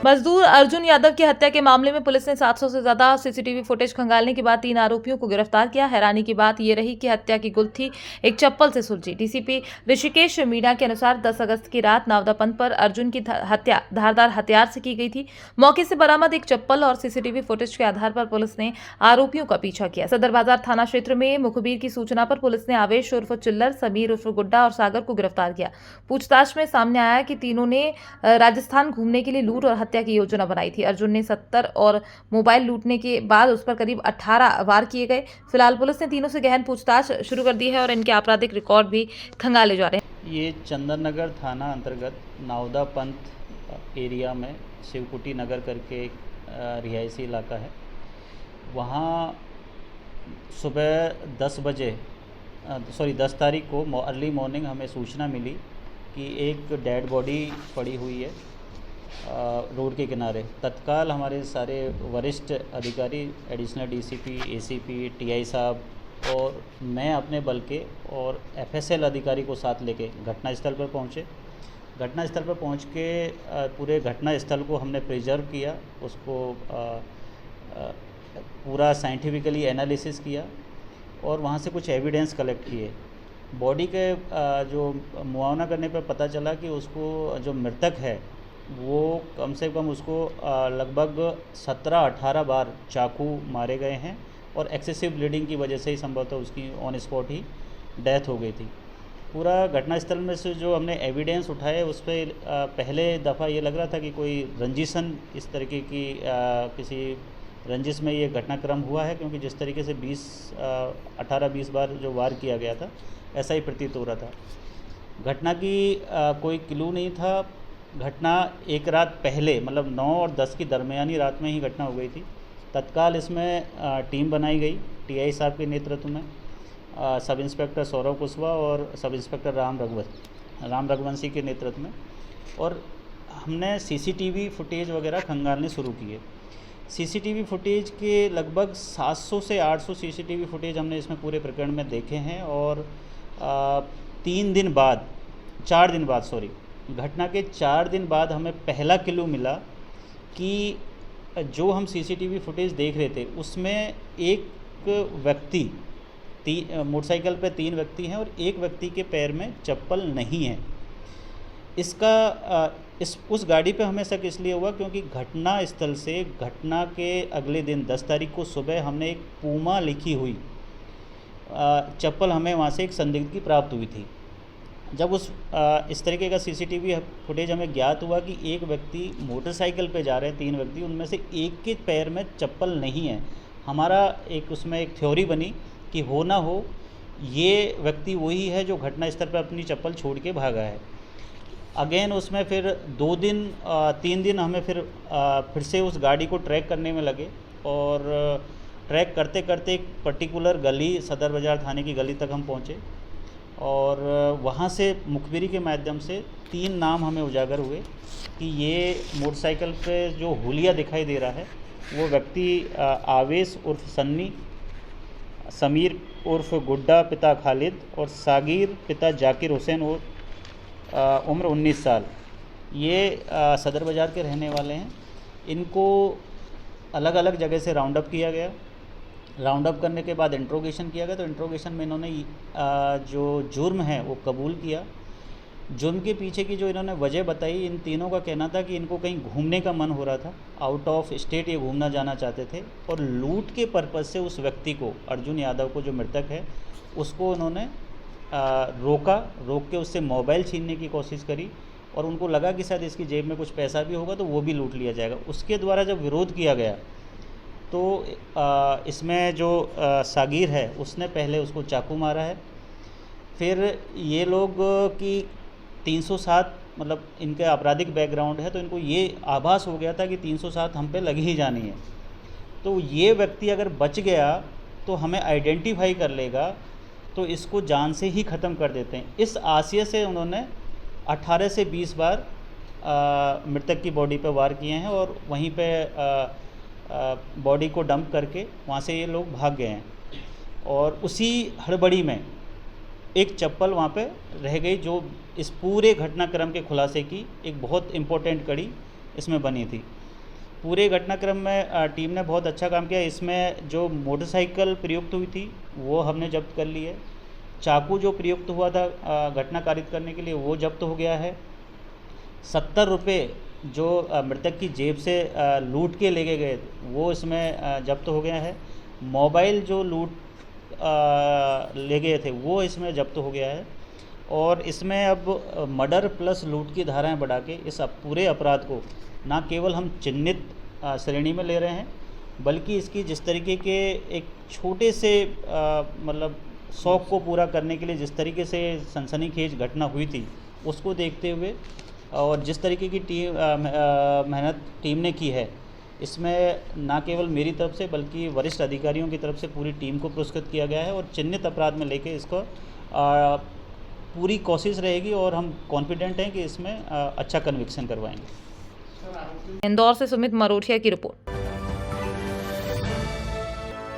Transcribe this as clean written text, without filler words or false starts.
मजदूर अर्जुन यादव की हत्या के मामले में पुलिस ने 700 से ज्यादा सीसीटीवी फुटेज खंगालने के बाद 3 आरोपियों को गिरफ्तार किया। हैरानी की बात यह रही कि हत्या की गुत्थी एक चप्पल से सुलझी। डीसीपी ऋषिकेश मीणा के अनुसार 10 अगस्त की रात नावदा पंथ पर अर्जुन की हत्या धारदार हथियार से की गई थी। मौके से बरामद एक चप्पल और सीसीटीवी फुटेज के आधार पर पुलिस ने आरोपियों का पीछा किया। सदर बाजार थाना क्षेत्र में मुखबिर की सूचना पर पुलिस ने आवेश उर्फ चिल्लर, समीर उर्फ गुड्डा और सागर को गिरफ्तार किया। पूछताछ में सामने आया कि तीनों ने राजस्थान घूमने के लिए लूट और हत्या की योजना बनाई थी। अर्जुन ने 70 और मोबाइल लूटने के बाद उस पर करीब 18 वार किए गए। फिलहाल पुलिस ने तीनों से गहन पूछताछ शुरू कर दी है और इनके आपराधिक रिकॉर्ड भी खंगाले जा रहे हैं। ये चंदन नगर थाना अंतर्गत नावदा पंथ एरिया में शिवकुटी नगर करके एक रिहायशी इलाका है। वहाँ सुबह 10 तारीख को अर्ली मॉर्निंग हमें सूचना मिली कि एक डेड बॉडी पड़ी हुई है रोड के किनारे। तत्काल हमारे सारे वरिष्ठ अधिकारी, एडिशनल डीसीपी, एसीपी, टीआई साहब और मैं अपने बल के और एफएसएल अधिकारी को साथ लेके घटनास्थल पर पहुँचे। घटनास्थल पर पहुँच के पूरे घटनास्थल को हमने प्रिजर्व किया, उसको पूरा साइंटिफिकली एनालिसिस किया और वहाँ से कुछ एविडेंस कलेक्ट किए। बॉडी के जो मुआयना करने पर पता चला कि उसको जो मृतक है वो कम से कम उसको लगभग 17-18 बार चाकू मारे गए हैं और एक्सेसिव ब्लीडिंग की वजह से ही संभवतः उसकी ऑन स्पॉट ही डेथ हो गई थी। पूरा घटनास्थल में से जो हमने एविडेंस उठाए उस पर पहले दफ़ा ये लग रहा था कि कोई रंजिशन इस तरीके की किसी रंजिश में ये घटनाक्रम हुआ है, क्योंकि जिस तरीके से 18-20 बार जो वार किया गया था ऐसा ही प्रतीत हो रहा था। घटना की कोई क्लू नहीं था। घटना एक रात पहले मतलब 9 और 10 की दरमियानी रात में ही घटना हो गई थी। तत्काल इसमें टीम बनाई गई टीआई साहब के नेतृत्व में, सब इंस्पेक्टर सौरव कुशवाहा और सब इंस्पेक्टर राम रघुवंशी के नेतृत्व में, और हमने सीसीटीवी फुटेज वगैरह खंगालने शुरू किए। सीसीटीवी फुटेज के लगभग 700 से 800 सीसीटीवी फुटेज हमने इसमें पूरे प्रकरण में देखे हैं और 4 दिन बाद घटना के 4 दिन बाद हमें पहला क्लू मिला कि जो हम सीसीटीवी फुटेज देख रहे थे उसमें एक व्यक्ति मोटरसाइकिल पे 3 व्यक्ति हैं और एक व्यक्ति के पैर में चप्पल नहीं है। उस गाड़ी पे हमें शक इसलिए हुआ क्योंकि घटना स्थल से घटना के अगले दिन 10 तारीख को सुबह हमने एक पूमा लिखी हुई चप्पल हमें वहाँ से एक संदिग्ध की प्राप्त हुई थी। जब इस तरीके का सीसीटीवी फुटेज हमें ज्ञात हुआ कि एक व्यक्ति मोटरसाइकिल पे जा रहे हैं, 3 व्यक्ति, उनमें से एक के पैर में चप्पल नहीं है। हमारा उसमें एक थ्योरी बनी कि हो ना हो ये व्यक्ति वही है जो घटना स्थल पर अपनी चप्पल छोड़ के भागा है। अगेन उसमें फिर 3 दिन हमें फिर से उस गाड़ी को ट्रैक करने में लगे और ट्रैक करते करते एक पर्टिकुलर गली, सदर बाज़ार थाने की गली तक हम पहुँचे और वहाँ से मुखबिरी के माध्यम से 3 नाम हमें उजागर हुए कि ये मोटरसाइकिल पे जो हुलिया दिखाई दे रहा है वो व्यक्ति आवेश उर्फ सन्नी, समीर उर्फ गुड्डा पिता खालिद और सागिर पिता जाकिर हुसैन और उम्र 19 साल, ये सदर बाज़ार के रहने वाले हैं। इनको अलग अलग जगह से राउंड अप किया गया। राउंड अप करने के बाद इंट्रोगेशन किया गया तो इंट्रोगेशन में इन्होंने जो जुर्म है वो कबूल किया। जुर्म के पीछे की जो इन्होंने वजह बताई, इन तीनों का कहना था कि इनको कहीं घूमने का मन हो रहा था, आउट ऑफ स्टेट ये घूमना जाना चाहते थे और लूट के पर्पज़ से उस व्यक्ति को, अर्जुन यादव को जो मृतक है, उसको उन्होंने रोक के उससे मोबाइल छीनने की कोशिश करी और उनको लगा कि शायद इसकी जेब में कुछ पैसा भी होगा तो वो भी लूट लिया जाएगा। उसके द्वारा जब विरोध किया गया तो इसमें जो सागिर है उसने पहले उसको चाकू मारा है। फिर ये लोग की 307 मतलब इनके आपराधिक बैकग्राउंड है तो इनको ये आभास हो गया था कि 307 हम पे लगी ही जानी है, तो ये व्यक्ति अगर बच गया तो हमें आइडेंटिफाई कर लेगा तो इसको जान से ही ख़त्म कर देते हैं। इस आशय से उन्होंने 18 से 20 बार मृतक की बॉडी पे वार किए हैं और वहीं पे बॉडी को डंप करके वहाँ से ये लोग भाग गए हैं। और उसी हड़बड़ी में एक चप्पल वहाँ पे रह गई जो इस पूरे घटनाक्रम के खुलासे की एक बहुत इम्पोर्टेंट कड़ी इसमें बनी थी। पूरे घटनाक्रम में टीम ने बहुत अच्छा काम किया। इसमें जो मोटरसाइकिल प्रयुक्त हुई थी वो हमने जब्त कर ली है। चाकू जो प्रयुक्त हुआ था घटना कारित करने के लिए वो जब्त हो गया है। 70 रुपये जो मृतक की जेब से लूट के ले गए वो इसमें जब्त हो गया है। मोबाइल जो ले गए थे वो इसमें जब्त हो गया है। और इसमें अब मर्डर प्लस लूट की धाराएं बढ़ा के इस पूरे अपराध को ना केवल हम चिन्हित श्रेणी में ले रहे हैं, बल्कि इसकी जिस तरीके के एक छोटे से मतलब शौक़ को पूरा करने के लिए जिस तरीके से सनसनीखेज घटना हुई थी उसको देखते हुए और जिस तरीके की मेहनत टीम ने की है, इसमें ना केवल मेरी तरफ से बल्कि वरिष्ठ अधिकारियों की तरफ से पूरी टीम को पुरस्कृत किया गया है। और चिन्हित अपराध में लेके इसको पूरी कोशिश रहेगी और हम कॉन्फिडेंट हैं कि इसमें अच्छा कन्विक्शन करवाएंगे। इंदौर से सुमित मरोठिया की रिपोर्ट।